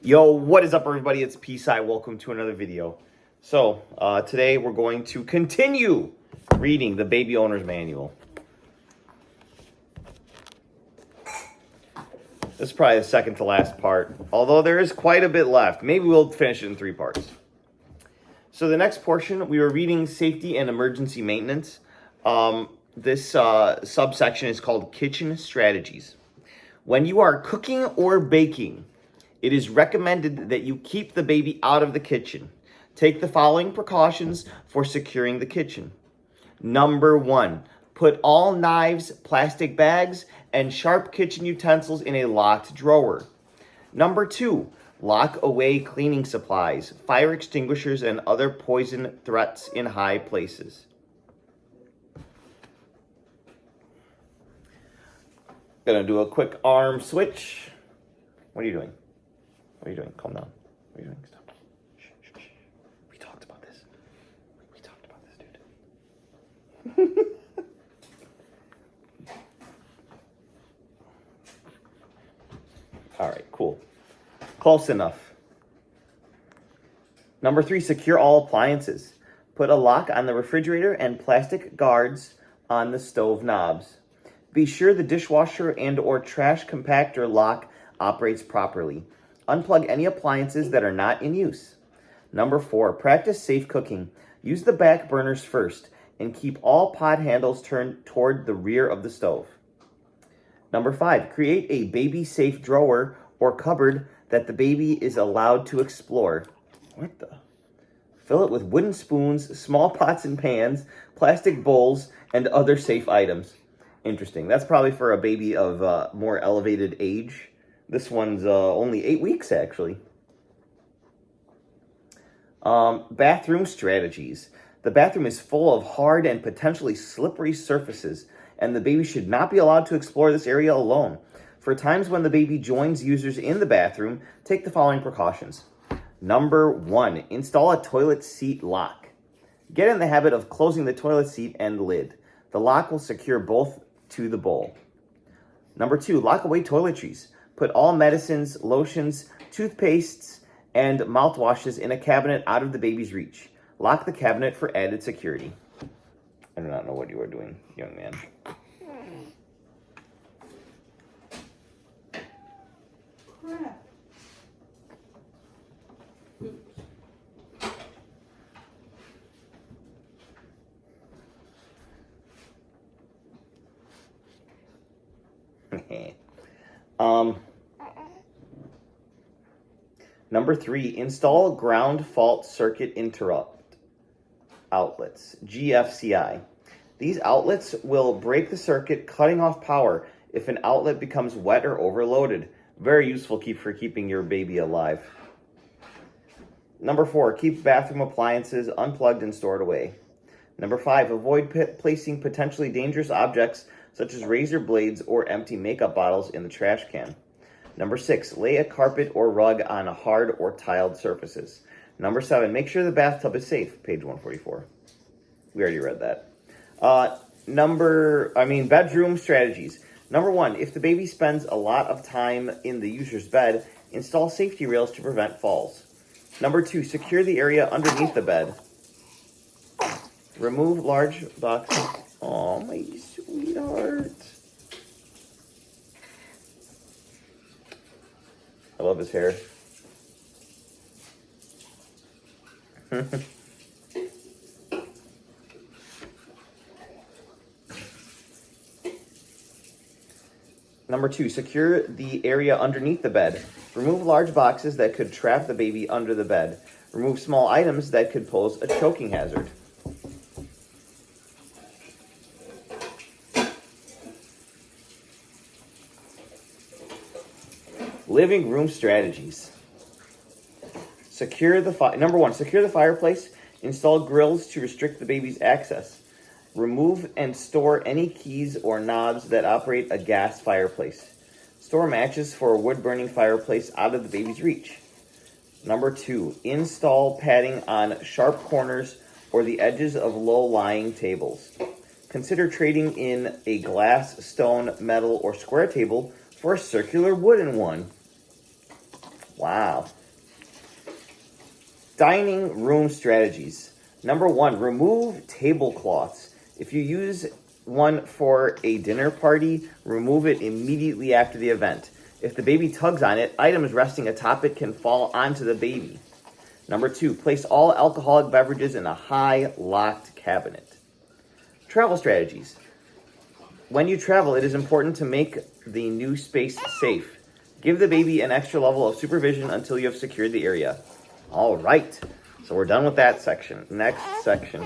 Yo, what is up, everybody? It's Peace-I. Welcome to another video. So, today we're going to continue reading the Baby Owner's Manual. This is probably the second to last part, although there is quite a bit left. Maybe we'll finish it in 3 parts. So the next portion, we were reading Safety and Emergency Maintenance. This subsection is called Kitchen Strategies. When you are cooking or baking, it is recommended that you keep the baby out of the kitchen. Take the following precautions for securing the kitchen. Number 1, put all knives, plastic bags, and sharp kitchen utensils in a locked drawer. Number 2, lock away cleaning supplies, fire extinguishers, and other poison threats in high places. Gonna do a quick arm switch. What are you doing? What are you doing? Calm down. What are you doing? Stop. Shh, shh, shh. We talked about this. We talked about this, dude. All right, cool. Close enough. Number 3, secure all appliances. Put a lock on the refrigerator and plastic guards on the stove knobs. Be sure the dishwasher and/or trash compactor lock operates properly. Unplug any appliances that are not in use. Number 4, practice safe cooking. Use the back burners first and keep all pot handles turned toward the rear of the stove. Number 5, create a baby-safe drawer or cupboard that the baby is allowed to explore. What the? Fill it with wooden spoons, small pots and pans, plastic bowls, and other safe items. Interesting. That's probably for a baby of more elevated age. This one's only 8 weeks, actually. Bathroom strategies. The bathroom is full of hard and potentially slippery surfaces, and the baby should not be allowed to explore this area alone. For times when the baby joins users in the bathroom, take the following precautions. Number 1, install a toilet seat lock. Get in the habit of closing the toilet seat and lid. The lock will secure both to the bowl. Number 2, lock away toiletries. Put all medicines, lotions, toothpastes, and mouthwashes in a cabinet out of the baby's reach. Lock the cabinet for added security. I do not know what you are doing, young man. Crap. Number 3, install ground fault circuit interrupt outlets, GFCI. These outlets will break the circuit, cutting off power if an outlet becomes wet or overloaded. Very useful for keeping your baby alive. Number 4, keep bathroom appliances unplugged and stored away. Number 5, avoid placing potentially dangerous objects such as razor blades or empty makeup bottles in the trash can. Number 6, lay a carpet or rug on hard or tiled surfaces. Number 7, make sure the bathtub is safe, page 144. We already read that. Bedroom strategies. Number 1, if the baby spends a lot of time in the user's bed, install safety rails to prevent falls. Number 2, secure the area underneath the bed. Remove large boxes. Oh, my sweetheart. I love his hair. Number 2, secure the area underneath the bed. Remove large boxes that could trap the baby under the bed. Remove small items that could pose a choking hazard. Living room strategies. Number 1, secure the fireplace. Install grills to restrict the baby's access. Remove and store any keys or knobs that operate a gas fireplace. Store matches for a wood-burning fireplace out of the baby's reach. Number 2, install padding on sharp corners or the edges of low-lying tables. Consider trading in a glass, stone, metal, or square table for a circular wooden one. Wow. Dining room strategies. Number 1, remove tablecloths. If you use one for a dinner party, remove it immediately after the event. If the baby tugs on it, items resting atop it can fall onto the baby. Number 2, place all alcoholic beverages in a high locked cabinet. Travel strategies. When you travel, it is important to make the new space safe. Give the baby an extra level of supervision until you have secured the area. All right, so we're done with that section. Next section.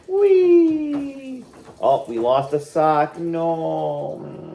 Whee! Oh, we lost a sock. No.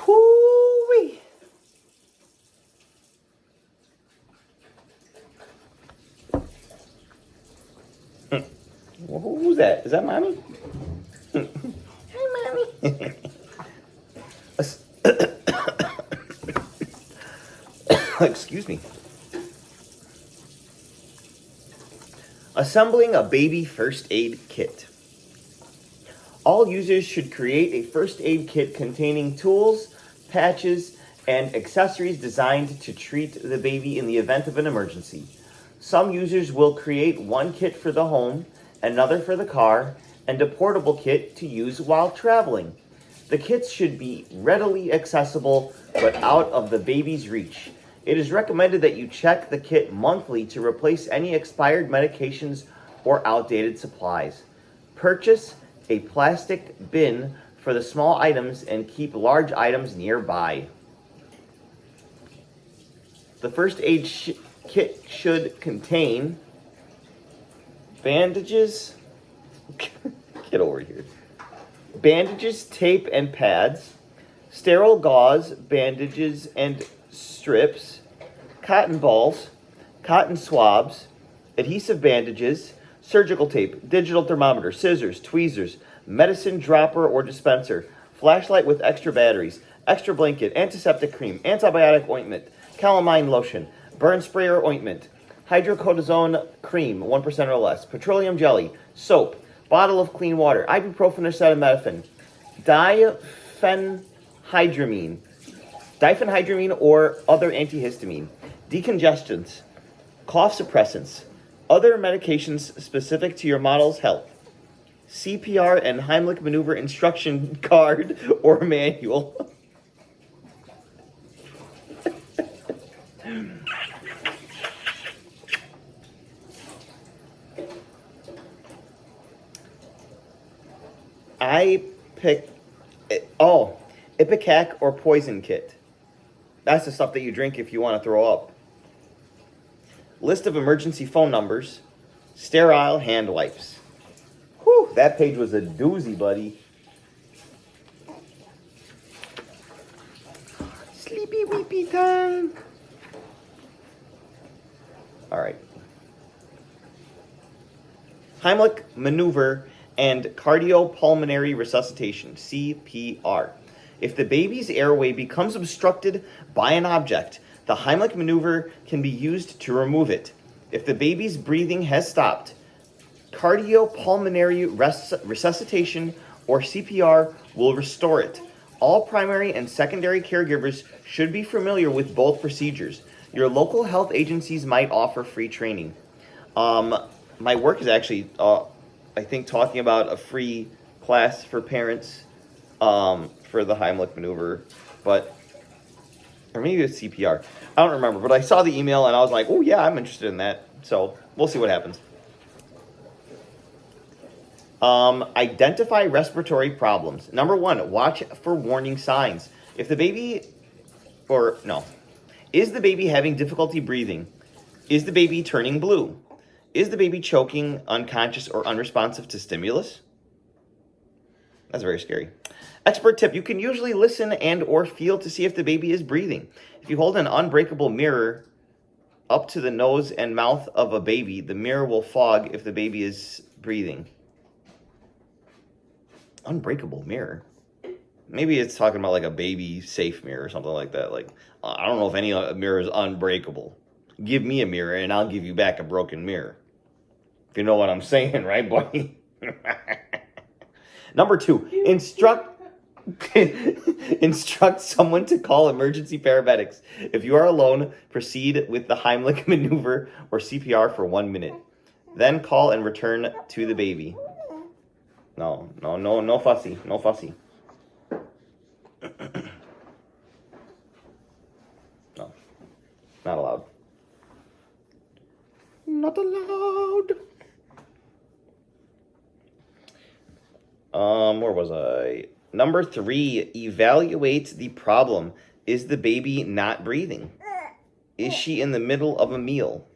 Whoo-wee. Well, who's that? Is that Mommy? Hi, Mommy. Excuse me. Assembling a baby first aid kit. All users should create a first aid kit containing tools, patches, and accessories designed to treat the baby in the event of an emergency. Some users will create one kit for the home, another for the car, and a portable kit to use while traveling. The kits should be readily accessible but out of the baby's reach. It is recommended that you check the kit monthly to replace any expired medications or outdated supplies. Purchase a plastic bin for the small items and keep large items nearby. The first aid kit should contain bandages. Get over here. Bandages, tape, and pads, sterile gauze, bandages, and strips, cotton balls, cotton swabs, adhesive bandages, surgical tape, digital thermometer, scissors, tweezers, medicine dropper or dispenser, flashlight with extra batteries, extra blanket, antiseptic cream, antibiotic ointment, calamine lotion, burn spray or ointment, hydrocortisone cream, 1% or less, petroleum jelly, soap, bottle of clean water, ibuprofen or acetaminophen, diphenhydramine or other antihistamine, decongestants, cough suppressants, other medications specific to your model's health, CPR and Heimlich maneuver instruction card or manual. Ipecac or poison kit. That's the stuff that you drink if you want to throw up. List of emergency phone numbers. Sterile hand wipes. Whew, that page was a doozy, buddy. Sleepy weepy time. All right. Heimlich maneuver and cardiopulmonary resuscitation, CPR. If the baby's airway becomes obstructed by an object, the Heimlich maneuver can be used to remove it. If the baby's breathing has stopped, cardiopulmonary resuscitation or CPR will restore it. All primary and secondary caregivers should be familiar with both procedures. Your local health agencies might offer free training. My work is actually, I think, talking about a free class for parents for the Heimlich maneuver, or maybe it's CPR. I don't remember, but I saw the email and I was like, oh yeah, I'm interested in that. So we'll see what happens. Identify respiratory problems. Number 1, watch for warning signs. Is the baby having difficulty breathing? Is the baby turning blue? Is the baby choking, unconscious, or unresponsive to stimulus? That's very scary. Expert tip, you can usually listen and or feel to see if the baby is breathing. If you hold an unbreakable mirror up to the nose and mouth of a baby, the mirror will fog if the baby is breathing. Unbreakable mirror? Maybe it's talking about like a baby safe mirror or something like that. Like, I don't know if any mirror is unbreakable. Give me a mirror and I'll give you back a broken mirror. If you know what I'm saying, right, boy? Number 2, instruct someone to call emergency paramedics. If you are alone, proceed with the Heimlich maneuver or CPR for 1 minute. Then call and return to the baby. No fussy. No fussy. No. Not allowed. Not allowed. Where was I? Number 3, evaluate the problem. Is the baby not breathing? Is she in the middle of a meal?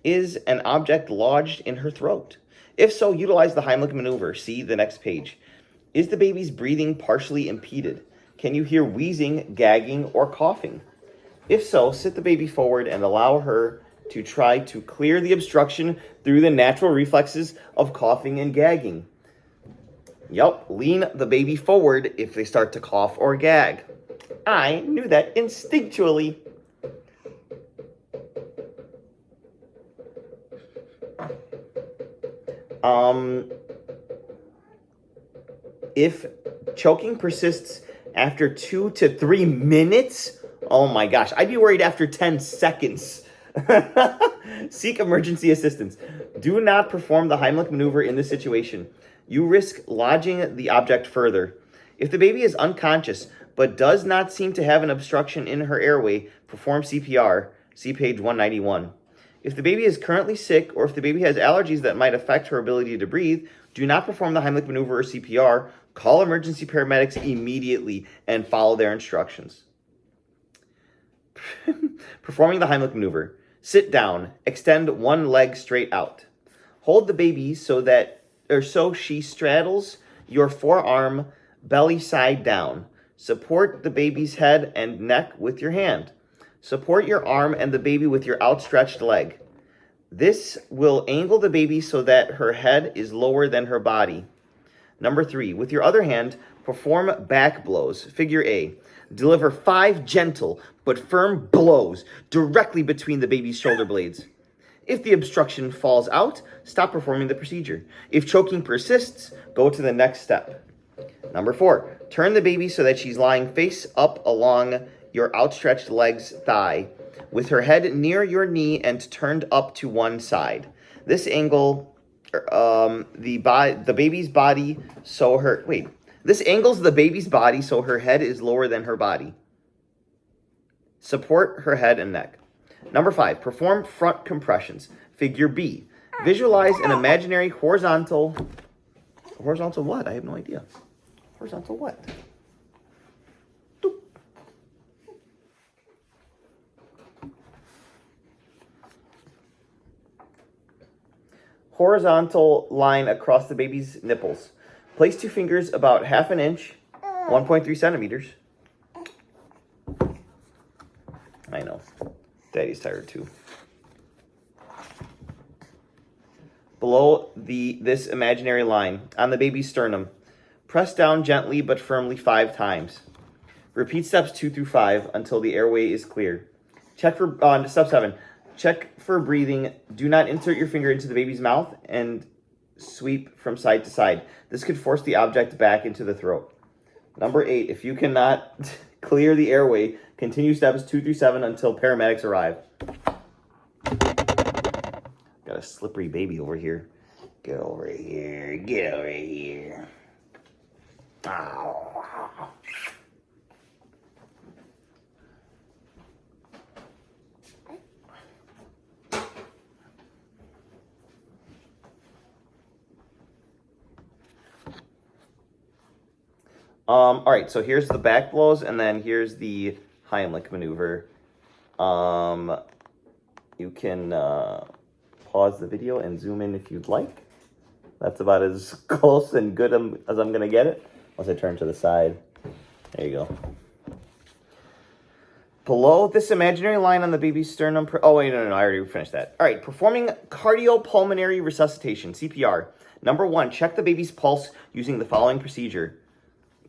Is an object lodged in her throat? If so, utilize the Heimlich maneuver. See the next page. Is the baby's breathing partially impeded? Can you hear wheezing, gagging, or coughing? If so, sit the baby forward and allow her to try to clear the obstruction through the natural reflexes of coughing and gagging. Yup, lean the baby forward if they start to cough or gag. I knew that instinctually. If choking persists after 2 to 3 minutes, oh my gosh, I'd be worried after 10 seconds. Seek emergency assistance. Do not perform the Heimlich maneuver in this situation. You risk lodging the object further. If the baby is unconscious but does not seem to have an obstruction in her airway, perform CPR. See page 191. If the baby is currently sick or if the baby has allergies that might affect her ability to breathe, do not perform the Heimlich maneuver or CPR. Call emergency paramedics immediately and follow their instructions. Performing the Heimlich maneuver. Sit down. Extend one leg straight out. Hold the baby so she straddles your forearm belly side down. Support the baby's head and neck with your hand. Support your arm and the baby with your outstretched leg. This will angle the baby so that her head is lower than her body. Number 3, with your other hand, perform back blows. Figure A. Deliver 5 gentle but firm blows directly between the baby's shoulder blades. If the obstruction falls out, stop performing the procedure. If choking persists, go to the next step. Number 4, turn the baby so that she's lying face up along your outstretched leg's thigh, with her head near your knee and turned up to one side. This angle, the baby's body so her This angles the baby's body so her head is lower than her body. Support her head and neck. Number 5, perform front compressions. Figure B. Visualize an imaginary horizontal what? I have no idea. Horizontal what? Doop. Horizontal line across the baby's nipples. Place 2 fingers about half an inch, 1.3 centimeters. I know. Daddy's tired too. Below this imaginary line, on the baby's sternum, press down gently but firmly 5 times. Repeat steps 2 through 5 until the airway is clear. Check for step 7. Check for breathing. Do not insert your finger into the baby's mouth and sweep from side to side. This could force the object back into the throat. Number 8, if you cannot clear the airway, continue steps 2 through 7 until paramedics arrive. Got a slippery baby over here. Get over here. Get over here. Ow. All right, so here's the back blows, and then here's the Heimlich maneuver. You can pause the video and zoom in if you'd like. That's about as close and good as I'm gonna get it. Once I turn to the side. There you go. Below this imaginary line on the baby's sternum. Oh, wait, no, I already finished that. All right, performing cardiopulmonary resuscitation, CPR. Number 1, check the baby's pulse using the following procedure.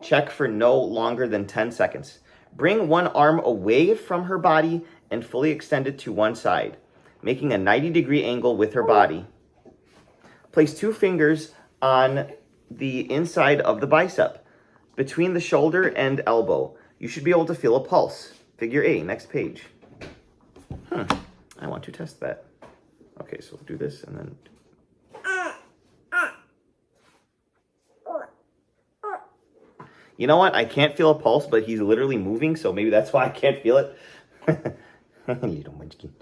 Check for no longer than 10 seconds. Bring one arm away from her body and fully extend it to one side, making a 90-degree angle with her body. Place 2 fingers on the inside of the bicep, between the shoulder and elbow. You should be able to feel a pulse. Figure A, next page. I want to test that. Okay, so we'll do this and then... You know what? I can't feel a pulse, but he's literally moving, so maybe that's why I can't feel it. Little munchkin.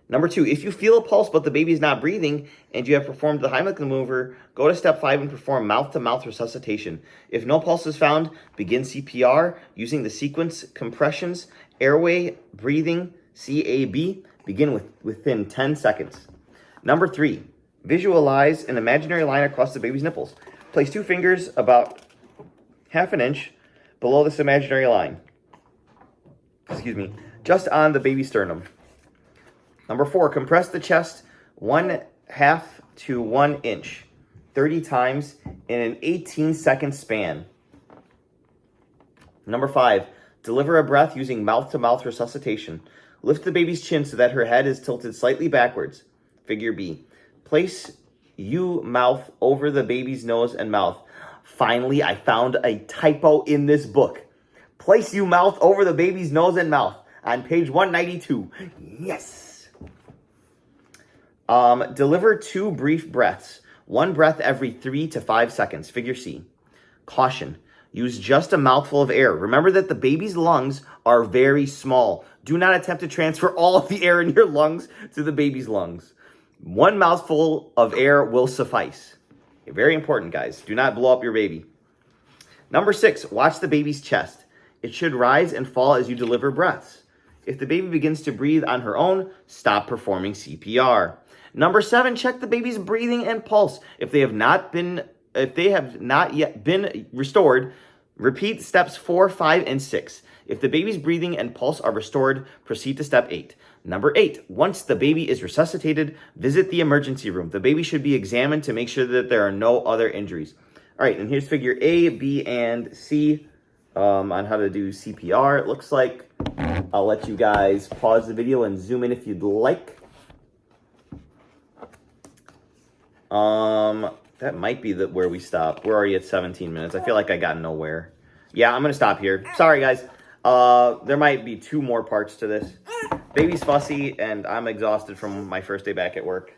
Number 2, if you feel a pulse but the baby is not breathing and you have performed the Heimlich maneuver, go to step 5 and perform mouth-to-mouth resuscitation. If no pulse is found, begin CPR using the sequence compressions, airway, breathing, CAB. Begin within 10 seconds. Number 3, visualize an imaginary line across the baby's nipples. Place 2 fingers about half an inch below this imaginary line. Just on the baby's sternum. Number 4, compress the chest 1/2 to 1 inch 30 times in an 18-second span. Number 5, deliver a breath using mouth-to-mouth resuscitation. Lift the baby's chin so that her head is tilted slightly backwards. Figure B. Place U mouth over the baby's nose and mouth. Finally, I found a typo in this book. Place U mouth over the baby's nose and mouth on page 192. Yes. Deliver 2 brief breaths. 1 breath every 3 to 5 seconds. Figure C. Caution. Use just a mouthful of air. Remember that the baby's lungs are very small. Do not attempt to transfer all of the air in your lungs to the baby's lungs. 1 mouthful of air will suffice. Very important, guys. Do not blow up your baby. Number 6, watch the baby's chest. It should rise and fall as you deliver breaths. If the baby begins to breathe on her own, stop performing CPR. Number 7, check the baby's breathing and pulse. If they have not yet been restored, repeat steps 4, 5, and 6. If the baby's breathing and pulse are restored, proceed to step 8. Number 8, once the baby is resuscitated, visit the emergency room. The baby should be examined to make sure that there are no other injuries. All right, and here's figure A, B, and C on how to do CPR. It looks like I'll let you guys pause the video and zoom in if you'd like. That might be where we stop. We're already at 17 minutes. I feel like I got nowhere. Yeah, I'm going to stop here. Sorry, guys. There might be 2 more parts to this. Baby's fussy, and I'm exhausted from my first day back at work.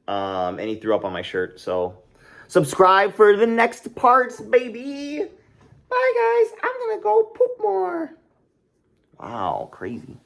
And he threw up on my shirt, so subscribe for the next parts, baby. Bye, guys. I'm going to go poop more. Wow, crazy.